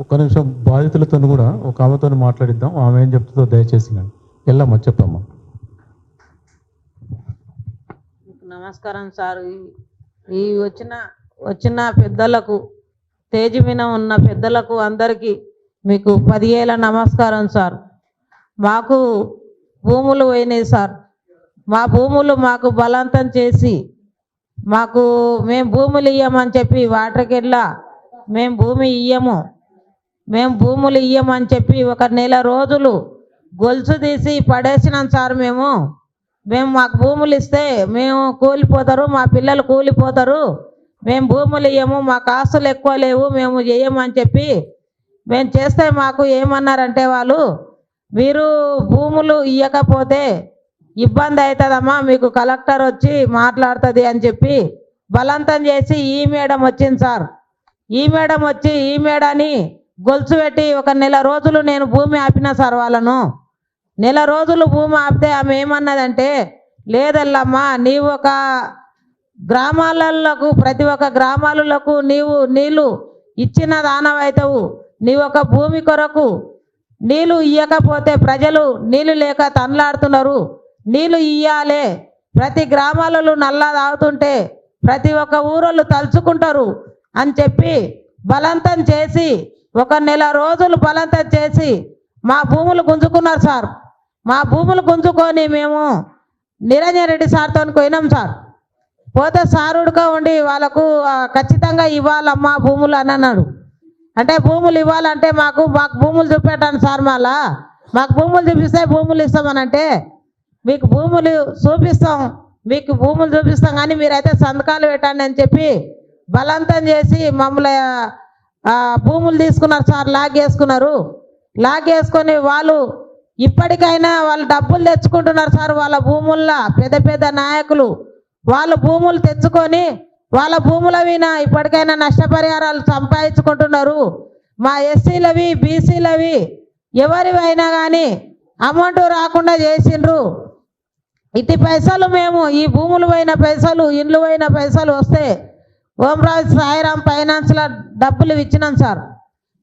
ఒక్క నిమిషం బాధితులతో కూడా ఒక ఆమెతో మాట్లాడిద్దాం. ఆమె ఏం చెప్తుందో దయచేసి నేను వెళ్ళమ్మా, చెప్పమ్మా. నమస్కారం సార్. ఈ వచ్చిన పెద్దలకు, స్టేజ్ మీద ఉన్న పెద్దలకు అందరికీ మీకు 10 ఏళ్ళ నమస్కారం సార్. మాకు భూములు పోయినాయి సార్. మా భూములు మాకు బలవంతం చేసి మేము భూములు ఇయ్యమని చెప్పి వాటర్కెళ్ళ మేము భూములు ఇయ్యమని చెప్పి 1 నెల రోజులు గొలుసు తీసి పడేసినాం సార్. మేము మాకు భూములు ఇస్తే మేము కూలిపోతారు, మా పిల్లలు కూలిపోతారు, మేము భూములు ఇయ్యము, మాకు ఆస్తులు ఎక్కువ లేవు, మేము చేయమని చెప్పి మేము చేస్తే మాకు ఏమన్నారంటే వాళ్ళు, మీరు భూములు ఇవ్వకపోతే ఇబ్బంది అవుతుందమ్మా, మీకు కలెక్టర్ వచ్చి మాట్లాడుతుంది అని చెప్పి బలవంతం చేసి ఈ మేడం వచ్చింది సార్. ఈ మేడం వచ్చి ఈ మేడాన్ని గొలుసు పెట్టి 1 నెల రోజులు నేను భూమి ఆపినా సార్. వాళ్ళను నెల రోజులు భూమి ఆపితే ఆమె ఏమన్నదంటే, లేదల్లమ్మా నీవు ఒక గ్రామాలకు ప్రతి ఒక్క గ్రామాలకు నీళ్ళు ఇచ్చిన దానవైతావు, నీవు ఒక భూమి కొరకు నీళ్ళు ఇవ్వకపోతే ప్రజలు నీళ్ళు లేక తనలాడుతున్నారు, నీళ్ళు ఇయ్యాలే, ప్రతి గ్రామాలలో నల్లా తాగుతుంటే ప్రతి ఒక్క ఊరోళ్ళు తలుచుకుంటారు అని చెప్పి బలవంతం చేసి 1 నెల రోజులు బలవంతం చేసి మా భూములు గుంజుకున్నారు సార్. మా భూములు గుంజుకొని మేము నిరంజన్ రెడ్డి సార్తో పోయినాం సార్. పోతే సారుడుగా ఉండి వాళ్ళకు ఖచ్చితంగా ఇవ్వాలమ్మా భూములు అని అన్నాడు. అంటే భూములు ఇవ్వాలంటే మాకు భూములు చూపెట్టాను సార్. మాకు భూములు చూపిస్తే భూములు ఇస్తామనంటే, మీకు భూములు చూపిస్తాం కానీ మీరైతే సంతకాలు పెట్టండి అని చెప్పి బలవంతం చేసి మమ్మల్ని భూములు తీసుకున్నారు సార్. లాగేసుకొని వాళ్ళు ఇప్పటికైనా వాళ్ళు డబ్బులు తెచ్చుకుంటున్నారు సార్. వాళ్ళ భూముల్లో పెద్ద నాయకులు వాళ్ళు భూములు తెచ్చుకొని వాళ్ళ భూముల మీద ఇప్పటికైనా నష్టపరిహారాలు సంపాదించుకుంటున్నారు. మా ఎస్సీలవి బీసీలవి ఎవరివైనా కానీ అమౌంట్ రాకుండా చేసిండ్రు. ఇటు పైసలు మేము ఈ భూములు పోయిన పైసలు, ఇండ్లు పోయిన పైసలు వస్తే ఓంరాజ్ సాయిరామ్ ఫైనాన్స్లో డబ్బులు ఇచ్చినాం సార్.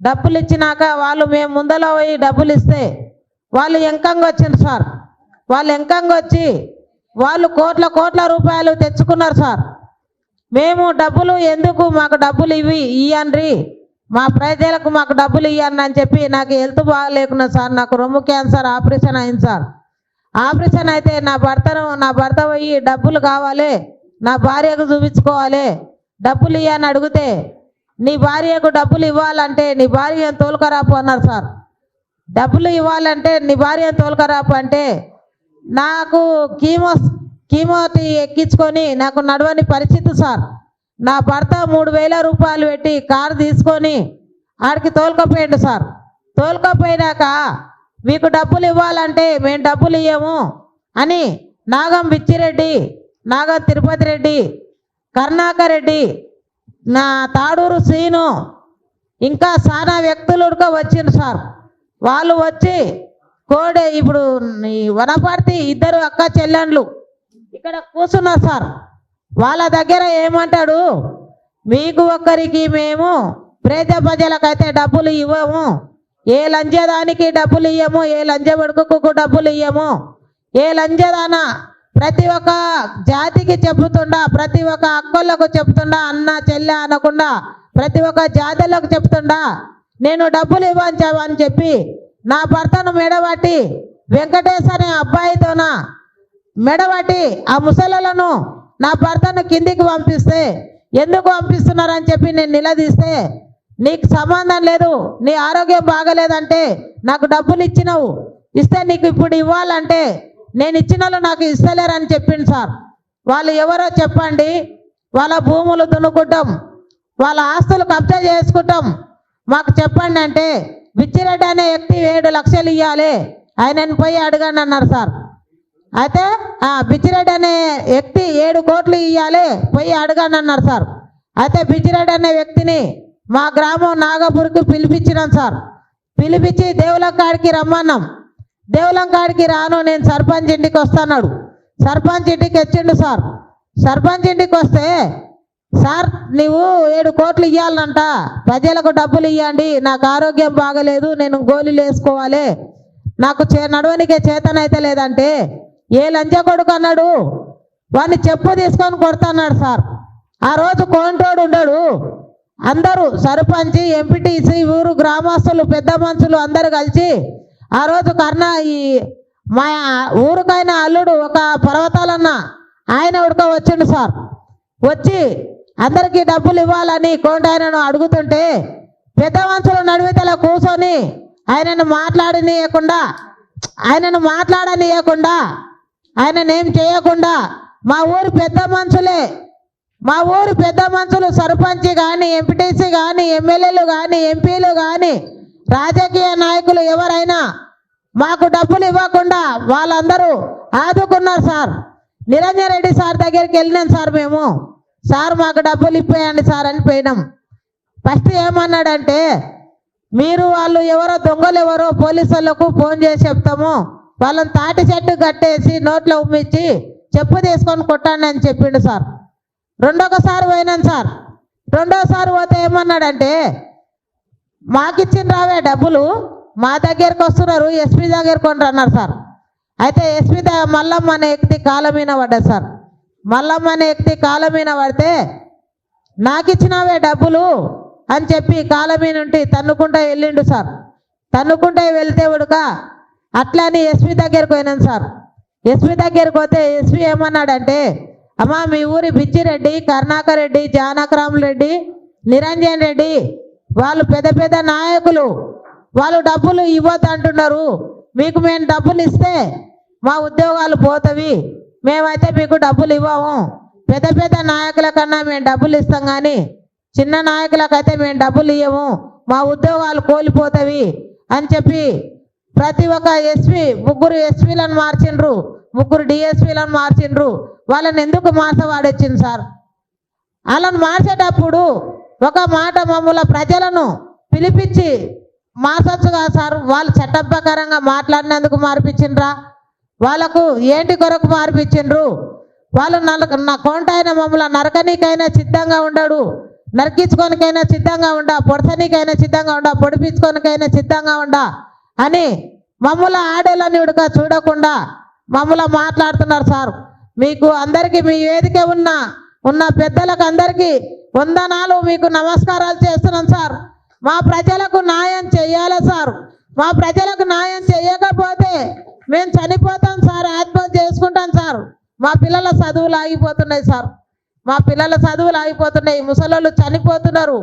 డబ్బులు ఇచ్చినాక వాళ్ళు మేము ముందలో పోయి డబ్బులు ఇస్తే వాళ్ళు ఎంకంగా వచ్చిండ్రు సార్. వాళ్ళు ఎంకంగా వచ్చి వాళ్ళు కోట్ల రూపాయలు తెచ్చుకున్నారు సార్. మేము డబ్బులు ఎందుకు, మాకు డబ్బులు ఇవ్వండి, మా ప్రజలకు మాకు డబ్బులు ఇవ్వండి అని చెప్పి, నాకు హెల్త్ బాగాలేకున్నా సార్, నాకు రొమ్ము క్యాన్సర్ ఆపరేషన్ అయింది సార్. ఆపరేషన్ అయితే నా భర్త పోయి డబ్బులు కావాలి, నా భార్యకు చూపించుకోవాలి, డబ్బులు ఇవ్వని అడిగితే, నీ భార్యకు డబ్బులు ఇవ్వాలంటే నీ భార్యను తోలుకరాపు అన్నారు సార్. డబ్బులు ఇవ్వాలంటే నీ భార్యను తోలుకరాపు అంటే నాకు కీమోటి ఎక్కించుకొని నాకు నడవని పరిస్థితి సార్. నా భర్త 3,000 రూపాయలు పెట్టి కారు తీసుకొని ఆడికి తోలుకపోయిండు సార్. తోలుకపోయినాక మీకు డబ్బులు ఇవ్వాలంటే మేము డబ్బులు ఇవ్వము అని నాగం బిచ్చిరెడ్డి, నాగం తిరుపతి రెడ్డి, కరుణాకర్ రెడ్డి, నా తాడూరు సీను ఇంకా చాలా వ్యక్తులు వచ్చిండ్రు సార్. వాళ్ళు వచ్చి ఇప్పుడు వనపర్తి 2 అక్క చెల్లెండ్లు ఇక్కడ కూర్చున్నారు సార్. వాళ్ళ దగ్గర ఏమంటాడు, మీకు ఒక్కరికి మేము ప్రజలకైతే డబ్బులు ఇవ్వము, ఏ లంజదానికి డబ్బులు ఇవ్వము, ఏ లంజబడుకు డబ్బులు ఇవ్వము, ఏ లంజదాన ప్రతి ఒక్క జాతికి చెబుతుండా, ప్రతి ఒక్క అక్కలకు చెప్తుండా, అన్న చెల్లె అనకుండా ప్రతి ఒక్క జాతులకు చెప్తుండా నేను డబ్బులు ఇవ్వని చెప్పి నా భర్తను మెడబట్టి వెంకటేశ్ అనే అబ్బాయితోన మెడబట్టి ఆ ముసలను నా భర్తను కిందికి పంపిస్తే, ఎందుకు పంపిస్తున్నారని చెప్పి నేను నిలదీస్తే, నీకు సంబంధం లేదు, నీ ఆరోగ్యం బాగలేదంటే నాకు డబ్బులు ఇస్తే నీకు ఇప్పుడు ఇవ్వాలంటే నేను ఇచ్చిన వాళ్ళు నాకు ఇస్తలేరని చెప్పింది సార్. వాళ్ళు ఎవరో చెప్పండి, వాళ్ళ భూములు దున్నుకుంటాం, వాళ్ళ ఆస్తులు కబ్జా చేసుకుంటాం, మాకు చెప్పండి అంటే, బిచ్చిరెడ్డి అనే వ్యక్తి 7 లక్షలు ఇవ్వాలి, ఆయనని పోయి అడగండి అన్నారు సార్. అయితే బిచ్చిరెడ్డి అనే వ్యక్తి 7 కోట్లు ఇవ్వాలి, పోయి అడగండి అన్నారు సార్. అయితే బిచ్చిరెడ్డి అనే వ్యక్తిని మా గ్రామం నాగపూర్కి పిలిపించినాం సార్. పిలిపించి దేవులంకాడికి రమ్మన్నాం. దేవులంకాడికి రాను, నేను సర్పంచ్ ఇంటికి వస్తున్నాడు. సర్పంచ్ ఇంటికి వచ్చిండు సార్. సర్పంచ్ ఇంటికి వస్తే సార్ నీవు 7 కోట్లు ఇవ్వాలంట, ప్రజలకు డబ్బులు ఇవ్వండి, నాకు ఆరోగ్యం బాగలేదు, నేను గోళీలు వేసుకోవాలి, నాకు నడవనికే చేతనైతే లేదంటే ఏ లంచ కొడుకు అన్నాడు, వాడిని చెప్పు తీసుకొని కొడతాన్నాడు సార్. ఆ రోజు కోంటోడు ఉండడు, అందరూ సర్పంచ్, ఎంపీటీసీ, ఊరు గ్రామస్తులు, పెద్ద మనుషులు అందరు కలిసి ఆ రోజు మా ఊరికైన అల్లుడు ఒక పర్వతాలన్న ఆయన ఉడక వచ్చిండు సార్. వచ్చి అందరికీ డబ్బులు ఇవ్వాలని కోంటాయనను అడుగుతుంటే పెద్ద మనుషులు నడిమితలో కూర్చొని ఆయనను మాట్లాడనీయకుండా ఆయననేం చేయకుండా మా ఊరు పెద్ద మనుషులు సర్పంచ్ కానీ, ఎంపీటీసీ కానీ, ఎమ్మెల్యేలు కానీ, ఎంపీలు కానీ, రాజకీయ నాయకులు ఎవరైనా మాకు డబ్బులు ఇవ్వకుండా వాళ్ళందరూ ఆదుకున్నారు సార్. నిరంజన్ రెడ్డి సార్ దగ్గరికి వెళ్ళినాం సార్ మేము. సార్ మాకు డబ్బులు ఇప్పేయండి సార్ అని పోయినాం. ఫస్ట్ ఏమన్నాడంటే, మీరు వాళ్ళు ఎవరో దొంగలు ఎవరో పోలీసు వాళ్ళకు ఫోన్ చేసి చెప్తాము, వాళ్ళని తాటి చెట్టు కట్టేసి నోట్లో ఉమ్మిచ్చి చెప్పు తీసుకొని కొట్టండి అని చెప్పిండు సార్. రెండోసారి పోయినాను సార్. రెండోసారి పోతే ఏమన్నాడంటే, మాకిచ్చిన రావే డబ్బులు, మా దగ్గరకు వస్తున్నారు, ఎస్పీ దగ్గరకు అన్నారు సార్. అయితే ఎస్పీ మల్లమ్మని ఎక్కి కాళ్ళ మీద పడ్డది సార్. మల్లమ్మని ఎక్కి కాళ్ళ మీద పడితే నాకు ఇచ్చినావే డబ్బులు అని చెప్పి కాళ్ళ మీద నుండి తన్నుకుంటా వెళ్ళిండు సార్. తన్నుకుంటా వెళ్తే ఉడక అట్లని ఎస్పీ దగ్గరికి పోయినాను సార్. ఎస్పీ దగ్గరికి పోతే ఎస్పీ ఏమన్నాడంటే, అమ్మా మీ ఊరి బిచ్చిరెడ్డి, కరుణాకర్ రెడ్డి, జానకరామ్ రెడ్డి, నిరంజన్ రెడ్డి వాళ్ళు పెద్ద పెద్ద నాయకులు, వాళ్ళు డబ్బులు ఇవ్వద్దు అంటున్నారు, మీకు మేము డబ్బులు ఇస్తే మా ఉద్యోగాలు పోతవి, మేమైతే మీకు డబ్బులు ఇవ్వము, పెద్ద పెద్ద నాయకుల కన్నా మేము డబ్బులు ఇస్తాం కానీ చిన్న నాయకులకైతే మేము డబ్బులు ఇవ్వము, మా ఉద్యోగాలు కోల్పోతవి అని చెప్పి ప్రతి ఒక్క ఎస్పీ 3 ఎస్పీలను మార్చిండ్రు, 3 డిఎస్పీలను మార్చిండ్రు. వాళ్ళని ఎందుకు మార్చవాడొచ్చింది సార్? వాళ్ళని మార్చేటప్పుడు ఒక మాట మమ్మల్ని ప్రజలను పిలిపించి మార్చొచ్చుగా సార్. వాళ్ళు చట్ట ప్రకారంగా మాట్లాడినందుకు మార్పించిండ్రా? వాళ్ళకు ఏంటి కొరకు మార్పించిండ్రు? వాళ్ళు నా కోంటాయన మమ్మల్ని నరకనీకైనా సిద్ధంగా ఉండడు, నరికించుకోనికైనా సిద్ధంగా ఉండా, పొడసనీకైనా సిద్ధంగా ఉండా, పొడిపించుకోనికైనా సిద్ధంగా ఉండా అని మమ్మల్ని ఆడేళ్ళని ఉడక చూడకుండా మమ్మల్ని మాట్లాడుతున్నారు సార్. మీకు అందరికీ మీ వేదిక ఉన్న పెద్దలకు అందరికీ వందనాలు, మీకు నమస్కారాలు చేస్తున్నాం సార్. మా ప్రజలకు న్యాయం చెయ్యాలి సార్. మా ప్రజలకు న్యాయం చేయకపోతే మేము చనిపోతాం సార్, ఆత్మహత్య చేసుకుంటాం సార్. మా పిల్లల చదువులు ఆగిపోతున్నాయి సార్, మా పిల్లల చదువులు ఆగిపోతున్నాయి, ముసలోళ్ళు చనిపోతున్నారు.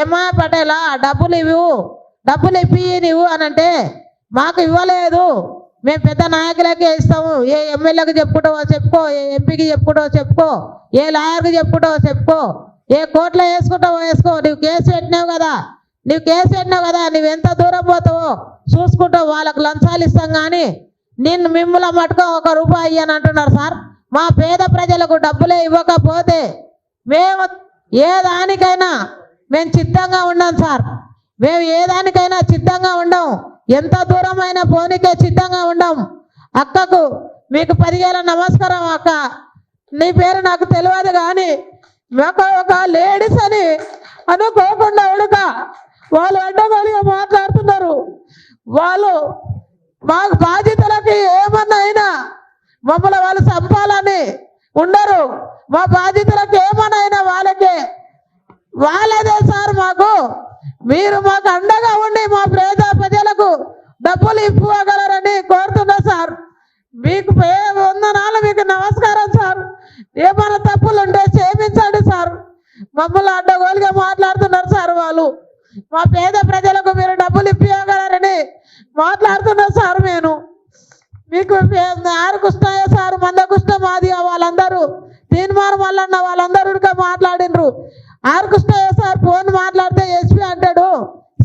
ఏమా పటేలా డబ్బులు ఇప్పి నీవు అని అంటే మాకు ఇవ్వలేదు, మేము పెద్ద నాయకులకే ఇస్తాము, ఏ ఎమ్మెల్యేకి చెప్పుకుంటావో చెప్పుకో, ఏ ఎంపీకి చెప్పుకుంటావో చెప్పుకో, ఏ లాయర్కి చెప్పుకుంటావో చెప్పుకో, ఏ కోర్టులో వేసుకుంటావో వేసుకో, నువ్వు కేసు పెట్టినావు కదా నువ్వు ఎంత దూరం పోతావో చూసుకుంటావు, వాళ్ళకు లంచాలు ఇస్తాం కానీ మిమ్మల్ని మటుకు 1 రూపాయి అని అంటున్నారు సార్. మా పేద ప్రజలకు డబ్బులే ఇవ్వకపోతే మేము ఏదానికైనా సిద్ధంగా ఉన్నాం సార్. మేము ఏదానికైనా సిద్ధంగా ఉండం, ఎంత దూరమైనా పోనీకే సిద్ధంగా ఉండం. అక్కకు మీకు 10,000 నమస్కారం అక్క. నీ పేరు నాకు తెలియదు కానీ ఒక లేడీస్ అని అనుకోకుండా ఉడక వాళ్ళు అడ్డగోలుగా మాట్లాడుతున్నారు. వాళ్ళు మాకు బాధ్యతలకి ఏమన్నా అయినా మమ్మల్ని వాళ్ళు చంపాలని ఉండరు. మా బాధ్యతలకు ఏమన్నా అయినా వాళ్ళదే సార్. మీరు మాకు అండగా ఉండి మా ప్రజలకు డబ్బులు ఇవ్వగలరని కోరుతున్నా సార్. మీకు వందనాలు, మీకు నమస్కారం సార్. ఏమైనా తప్పులు ఉంటే క్షమించండి సార్. మమ్మల్ని అడ్డగోలుగా మాట్లాడుతున్నారు సార్. వాళ్ళు మా పేద ప్రజలకు మీరు డబ్బులు ఇవ్వగలరని మాట్లాడుతున్నారు సార్. నేను మీకు 6 కృష్ణయ్య సార్, మంద కృష్ణ మాదిగా వాళ్ళందరూ, తీన్మార్ మల్లన్న వాళ్ళందరూ మాట్లాడినరు. 6 కృష్ణయ్య సార్ ఫోన్ మాట్లాడితే ఎస్పీ అంటాడు,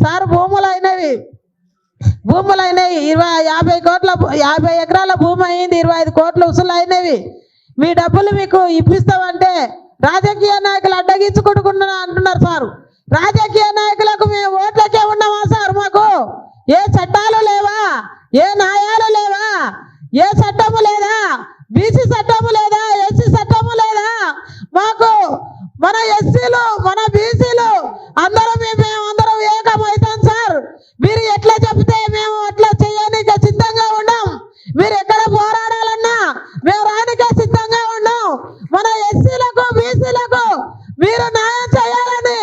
సార్ భూములు అయినవి 50 ఎకరాల భూమి అయింది, 25 కోట్లు ఉసులు అయినవి, మీ డబ్బులు మీకు ఇప్పిస్తామంటే రాజకీయ నాయకులు అడ్డగించుకుంటున్నా అంటున్నారు సార్. రాజకీయ నాయకులకు మేము ఓట్లకే ఉన్నామా సార్? మాకు ఏ చట్టాలు లేవా? ఏ న్యాయాలు లేవా? ఏ చట్టము లేదా? బీసీ చట్టము లేదా? ఎస్సీ చట్టము లేదా? మన ఎస్సీలు మన బీసీలు అందరం మేమందరం ఏకమవుతాం సార్. మీరు ఎట్లా చెప్తే మేము అట్లా చేయడానికి సిద్ధంగా ఉన్నాం. మీరు ఎక్కడ పోరాడాలన్నా మేము రానికే సిద్ధంగా ఉన్నాం. మన ఎస్సీలకు బీసీలకు మీరు న్యాయం చేయాలని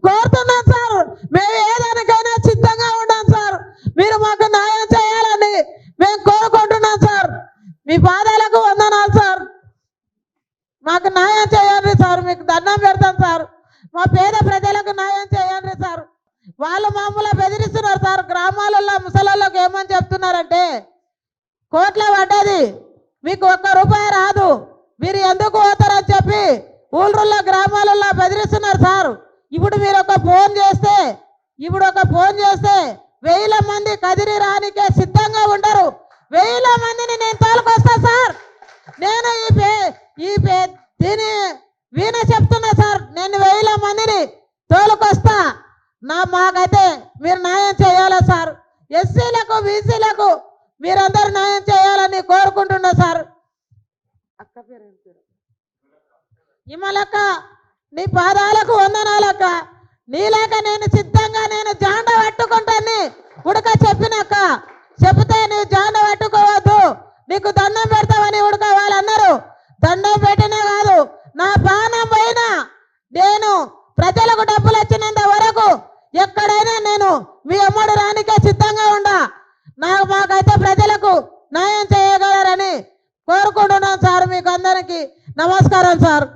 కోరుతున్నాం సార్. మేము ఏదానికైనా సిద్ధంగా ఉన్నాం సార్. మీరు మాకు న్యాయం చేయాలని మేము కోరుకుంటున్నాం సార్. మీ పాదాలకు వందనాలు సార్. మాకు న్యాయం చేయండి సార్. మీకు దండం పెడతాం సార్. మా పేద ప్రజలకు న్యాయం చేయండి సార్. వాళ్ళు మామూలుగా బెదిరిస్తున్నారు సార్. గ్రామాలలో ముసలోళ్ళకి ఏమని చెప్తున్నారంటే కోట్ల పడ్డది, మీకు ఒక్క రూపాయి రాదు, మీరు ఎందుకు పోతారని చెప్పి ఊళ్ళల్లో గ్రామాలలో బెదిరిస్తున్నారు సార్. ఇప్పుడు మీరు ఒక ఫోన్ చేస్తే 1000 మంది కదిరి రానికే సిద్ధంగా ఉండరు. 1000 మందిని నేను తోలుకొస్తా సార్. నేను దీని వీణ చెప్తున్నా సార్. నేను 1000 మందిని తోలుకొస్తా. మాకైతే మీరు న్యాయం చేయాలా సార్. ఎస్సీలకు బీసీలకు మీరందరూ న్యాయం చేయాలని కోరుకుంటున్నా సార్. అక్క పేరు ఏం పేరు? ఇమలక్క, నీ పాదాలకు వందనాలక్క. నీలాక నేను సిద్ధంగా నేను జాండ పట్టుకుంటాను. ఉడక చెప్పినాక చెప్తే నీవు జాండ పట్టుకోవద్దు, నీకు దండం పెడతామని ఉడక వాళ్ళన్నారు. దండం పెట్టినా కాదు, నా ప్రాణం పైన నేను ప్రజలకు డబ్బులు వచ్చినంత వరకు ఎక్కడైనా నేను మీ అమ్మడు రానికే సిద్ధంగా ఉండా. మాకైతే ప్రజలకు న్యాయం చేయగలరని కోరుకుంటున్నాను సార్. మీకు అందరికీ నమస్కారం సార్.